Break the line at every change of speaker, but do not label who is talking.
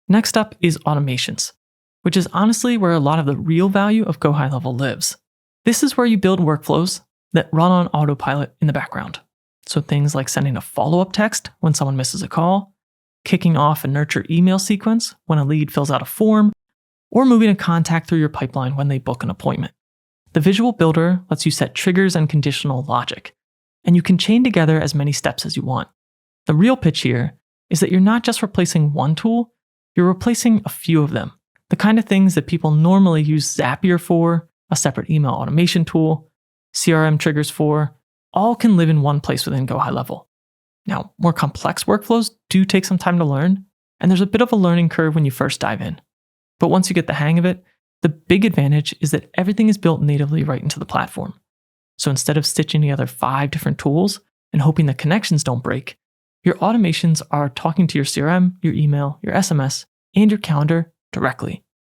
Next up is automations, which is honestly where a lot of the real value of GoHighLevel lives. This is where you build workflows that run on autopilot in the background. So things like sending a follow-up text when someone misses a call, kicking off a nurture email sequence when a lead fills out a form, or moving a contact through your pipeline when they book an appointment. The visual builder lets you set triggers and conditional logic, and you can chain together as many steps as you want. The real pitch here is that you're not just replacing one tool, you're replacing a few of them. The kind of things that people normally use Zapier for, a separate email automation tool, CRM triggers for, all can live in one place within GoHighLevel. Now, more complex workflows do take some time to learn, and there's a bit of a learning curve when you first dive in. But once you get the hang of it, the big advantage is that everything is built natively right into the platform. So instead of stitching together 5 different tools and hoping the connections don't break, your automations are talking to your CRM, your email, your SMS, and your calendar directly.